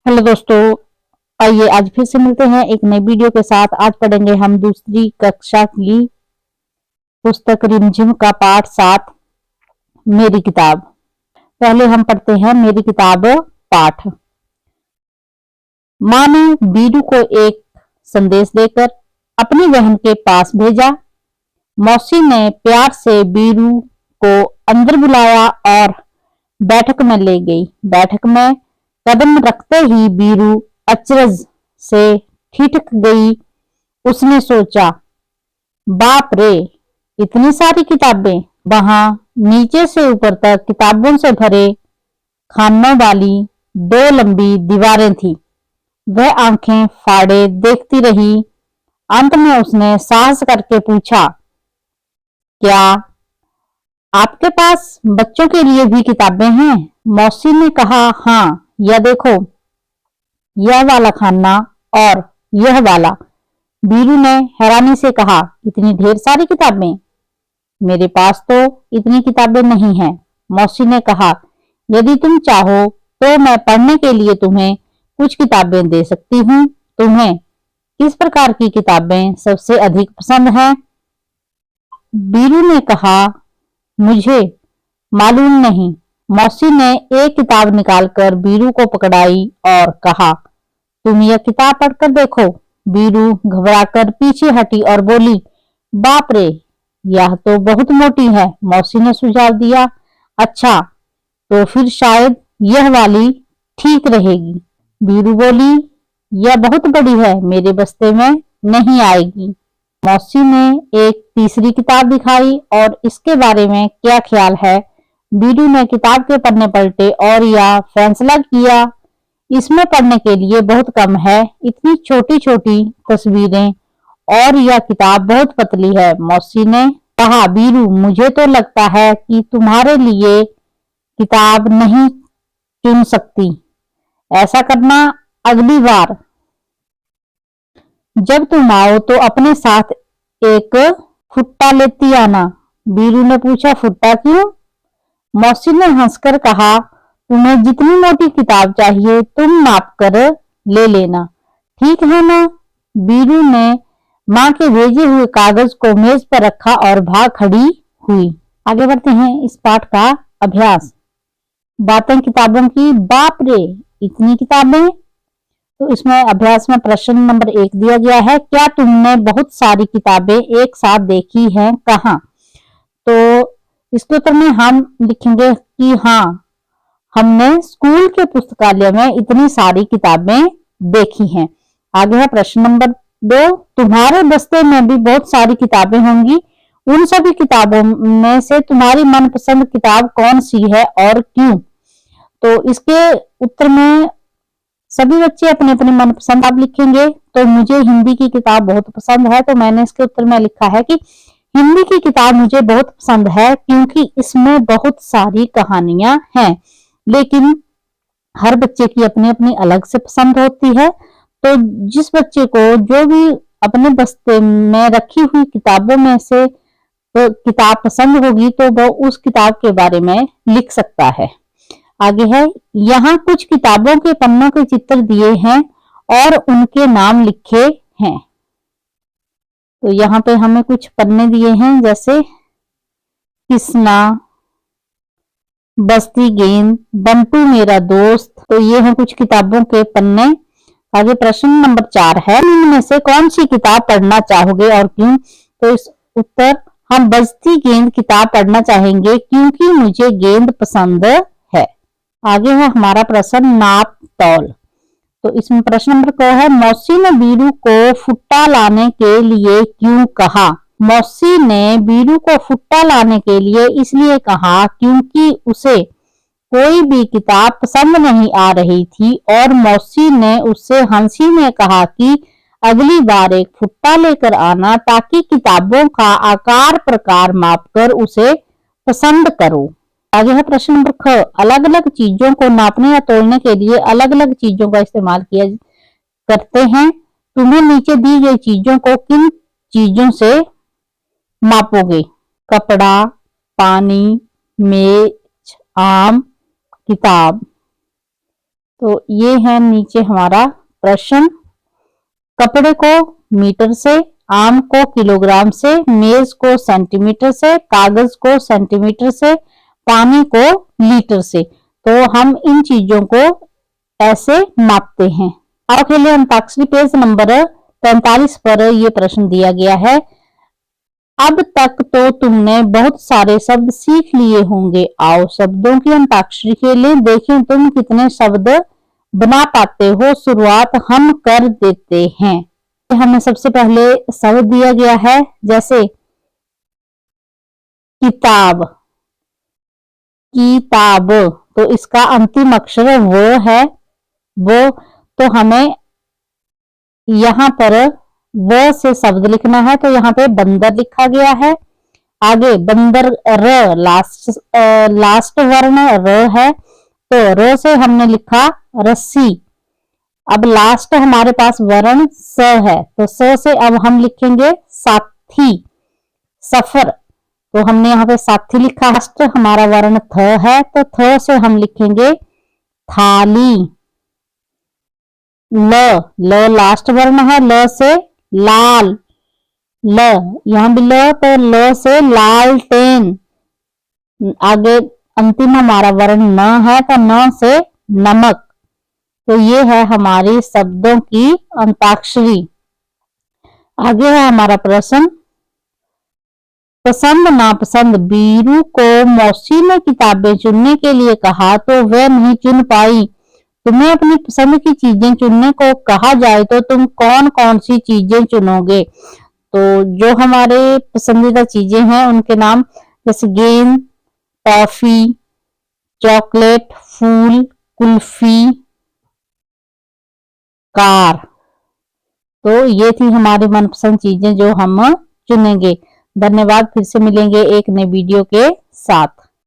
Hello दोस्तों, आइए आज फिर से मिलते हैं एक नई वीडियो के साथ। आज पढ़ेंगे हम दूसरी कक्षा की पुस्तक रिमझिम का पाठ 7 मेरी किताब। पहले हम पढ़ते हैं मेरी किताब पाठ। माँ ने बीरू को एक संदेश देकर अपनी बहन के पास भेजा। मौसी ने प्यार से बीरू को अंदर बुलाया और बैठक में ले गई। बैठक में कदम रखते ही बीरू अचरज से ठिठक गई। उसने सोचा, बाप रे, इतनी सारी किताबें! वहां नीचे से ऊपर तक किताबों से भरे खानों वाली 2 लंबी दीवारें थी। वह आंखें फाड़े देखती रही। अंत में उसने साहस करके पूछा, क्या आपके पास बच्चों के लिए भी किताबें हैं? मौसी ने कहा, हाँ, यह देखो, यह वाला खाना और यह वाला। बीरू ने हैरानी से कहा, इतनी ढेर सारी किताबें? मेरे पास तो इतनी किताबें नहीं हैं। मौसी ने कहा, यदि तुम चाहो तो मैं पढ़ने के लिए तुम्हें कुछ किताबें दे सकती हूँ। तुम्हें किस प्रकार की किताबें सबसे अधिक पसंद हैं? बीरू ने कहा, मुझे मालूम नहीं। मौसी ने एक किताब निकालकर बीरू को पकड़ाई और कहा, तुम यह किताब पढ़कर देखो। बीरू घबराकर पीछे हटी और बोली, बाप रे, यह तो बहुत मोटी है। मौसी ने सुझाव दिया, अच्छा, तो फिर शायद यह वाली ठीक रहेगी। बीरू बोली, यह बहुत बड़ी है, मेरे बस्ते में नहीं आएगी। मौसी ने एक तीसरी किताब दिखाई और इसके बारे में क्या ख्याल है? बीरू ने किताब के पन्ने पलटे और यह फैसला किया, इसमें पढ़ने के लिए बहुत कम है। इतनी छोटी छोटी तस्वीरें और यह किताब बहुत पतली है। मौसी ने कहा, बीरू, मुझे तो लगता है कि तुम्हारे लिए किताब नहीं चुन सकती। ऐसा करना, अगली बार जब तुम आओ तो अपने साथ एक फुट्टा लेती आना। बीरू ने पूछा, फुट्टा क्यों? मौसी ने हंसकर कहा, तुम्हें जितनी मोटी किताब चाहिए तुम नाप कर ले लेना, ठीक है ना? बीरू ने माँ के भेजे हुए कागज को मेज पर रखा और भाग खड़ी हुई। आगे बढ़ते हैं इस पाठ का अभ्यास। बातें किताबों की, बाप रे, इतनी किताबें! तो इसमें अभ्यास में प्रश्न नंबर 1 दिया गया है, क्या तुमने बहुत सारी किताबें एक साथ देखी हैं? कहाँ? तो इसके उत्तर में हम लिखेंगे कि हाँ, हमने स्कूल के पुस्तकालय में इतनी सारी किताबें देखी हैं। आगे है प्रश्न नंबर 2, तुम्हारे बस्ते में भी बहुत सारी किताबें होंगी। उन सभी किताबों में से तुम्हारी मनपसंद किताब कौन सी है और क्यों? तो इसके उत्तर में सभी बच्चे अपनी अपनी मनपसंद किताब लिखेंगे। तो मुझे हिंदी की किताब बहुत पसंद है, तो मैंने इसके उत्तर में लिखा है कि हिंदी की किताब मुझे बहुत पसंद है क्योंकि इसमें बहुत सारी कहानियां हैं। लेकिन हर बच्चे की अपनी अपनी अलग से पसंद होती है। तो जिस बच्चे को जो भी अपने बस्ते में रखी हुई किताबों में से तो किताब पसंद होगी तो वो उस किताब के बारे में लिख सकता है। आगे है, यहाँ कुछ किताबों के पन्नों के चित्र दिए हैं और उनके नाम लिखे हैं। तो यहाँ पे हमें कुछ पन्ने दिए हैं, जैसे किसना, बस्ती गेंद, बंटू मेरा दोस्त। तो ये हैं कुछ किताबों के पन्ने। आगे प्रश्न नंबर 4 है, इनमें से कौन सी किताब पढ़ना चाहोगे और क्यों? तो इस उत्तर, हम बस्ती गेंद किताब पढ़ना चाहेंगे क्योंकि मुझे गेंद पसंद है। आगे है हमारा प्रश्न, नाप तौल। तो इसमें प्रश्न नंबर क है, मौसी ने बीरू को फुट्टा लाने के लिए क्यों कहा? मौसी ने बीरू को फुट्टा लाने के लिए इसलिए कहा क्योंकि उसे कोई भी किताब पसंद नहीं आ रही थी और मौसी ने उससे हंसी में कहा कि अगली बार एक फुट्टा लेकर आना ताकि किताबों का आकार प्रकार मापकर उसे पसंद करो। आगे है प्रश्न नंबर ख, अलग अलग चीजों को नापने या तोलने के लिए अलग अलग चीजों का इस्तेमाल किया करते हैं। तुम्हें नीचे दी गई चीजों को किन चीजों से मापोगे? कपड़ा, पानी, मेज, आम, किताब। तो ये है नीचे हमारा प्रश्न। कपड़े को मीटर से, आम को किलोग्राम से, मेज को सेंटीमीटर से, कागज को सेंटीमीटर से, पानी को लीटर से। तो हम इन चीजों को ऐसे मापते हैं। आओ खेले अंताक्षरी। पेज नंबर 45 पर यह प्रश्न दिया गया है। अब तक तो तुमने बहुत सारे शब्द सीख लिए होंगे, आओ शब्दों की अंताक्षरी खेलें, देखें तुम कितने शब्द बना पाते हो। शुरुआत हम कर देते हैं। हमें सबसे पहले शब्द दिया गया है, जैसे किताब, किताब, तो इसका अंतिम अक्षर वो है, वो। तो हमें यहाँ पर वो से शब्द लिखना है, तो यहाँ पे बंदर लिखा गया है। आगे बंदर, र, लास्ट वर्ण र है, तो र से हमने लिखा रस्सी। अब लास्ट हमारे पास वर्ण स है, तो स से अब हम लिखेंगे साथी, सफर। तो हमने यहाँ पे साथी लिखा। लास्ट हमारा वर्ण थ है, तो थ से हम लिखेंगे थाली। ल लास्ट वर्ण है, ल से लाल, ल, यहां भी ल, तो ल से लालटेन। आगे अंतिम हमारा वर्ण न है, तो न से नमक। तो ये है हमारी शब्दों की अंताक्षरी। आगे है हमारा प्रश्न। पसंद नापसंद। बीरू को मौसी ने किताबें चुनने के लिए कहा तो वह नहीं चुन पाई। तुम्हें अपनी पसंद की चीजें चुनने को कहा जाए तो तुम कौन कौन सी चीजें चुनोगे? तो जो हमारे पसंदीदा चीजें हैं उनके नाम, जैसे गेंद, टॉफी, चॉकलेट, फूल, कुल्फी, कार। तो ये थी हमारी मनपसंद चीजें जो हम चुनेंगे। धन्यवाद। फिर से मिलेंगे एक नए वीडियो के साथ।